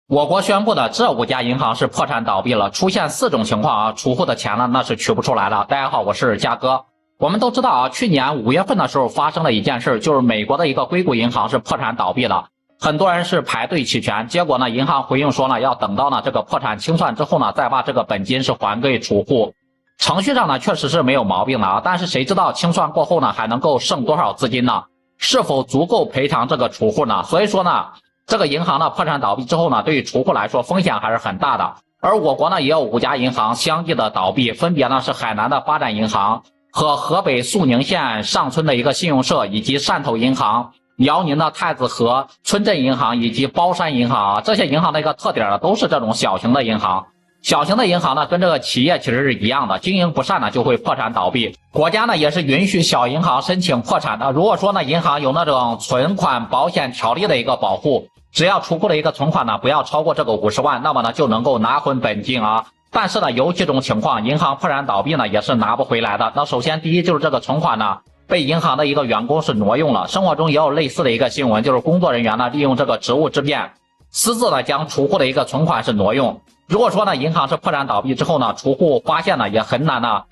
我国宣布的这5家银行是破产倒闭了，出现4种情况啊，储户的钱呢那是取不出来了。大家好，我是嘉哥。我们都知道啊，去年5月份的时候发生了一件事，就是美国的一个硅谷银行是破产倒闭了，很多人是排队期权，结果呢，银行回应说呢，要等到呢这个破产清算之后呢，再把这个本金是还给储户。程序上呢确实是没有毛病的啊，但是谁知道清算过后呢还能够剩多少资金呢？是否足够赔偿这个储户呢？所以说呢，这个银行呢破产倒闭之后呢，对于储户来说风险还是很大的。而我国呢也有5家银行相继的倒闭，分别呢是海南的发展银行和河北肃宁县上村的一个信用社，以及汕头银行、辽宁的太子河村镇银行以及包山银行啊。这些银行的一个特点呢都是这种小型的银行。小型的银行呢跟这个企业其实是一样的，经营不善呢就会破产倒闭。国家呢也是允许小银行申请破产的。如果说呢银行有那种存款保险条例的一个保护，只要储户的一个存款呢不要超过这个50万，那么呢就能够拿回本金啊。但是呢有几种情况银行破产倒闭呢也是拿不回来的。那首先第一就是这个存款呢被银行的一个员工是挪用了。生活中也有类似的一个新闻，就是工作人员呢利用这个职务之便，私自的将储户的一个存款是挪用。如果说呢银行是破产倒闭之后呢，储户发现呢也很难呢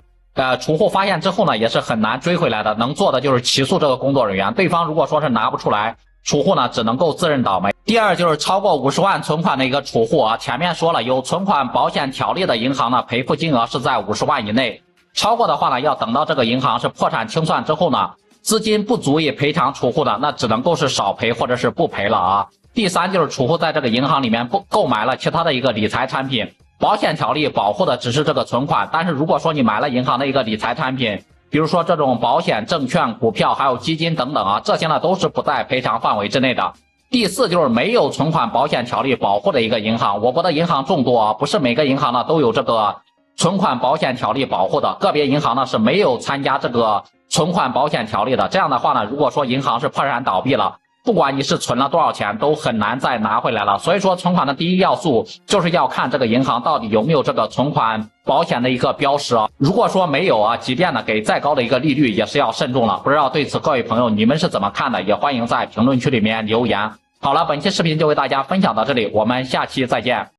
储户发现之后呢也是很难追回来的，能做的就是起诉这个工作人员，对方如果说是拿不出来，储户呢只能够自认倒霉。第二就是超过50万存款的一个储户啊，前面说了有存款保险条例的银行呢赔付金额是在50万以内，超过的话呢要等到这个银行是破产清算之后呢，资金不足以赔偿储户的，那只能够是少赔或者是不赔了啊。第三就是储户在这个银行里面购买了其他的一个理财产品，保险条例保护的只是这个存款，但是如果说你买了银行的一个理财产品，比如说这种保险、证券、股票还有基金等等啊，这些呢都是不在赔偿范围之内的。第四就是没有存款保险条例保护的一个银行，我国的银行众多啊，不是每个银行呢都有这个存款保险条例保护的，个别银行呢是没有参加这个存款保险条例的。这样的话呢，如果说银行是破产倒闭了，不管你是存了多少钱都很难再拿回来了。所以说存款的第一要素就是要看这个银行到底有没有这个存款保险的一个标识啊。如果说没有啊，即便呢给再高的一个利率也是要慎重了。不知道对此各位朋友你们是怎么看的，也欢迎在评论区里面留言。好了，本期视频就为大家分享到这里，我们下期再见。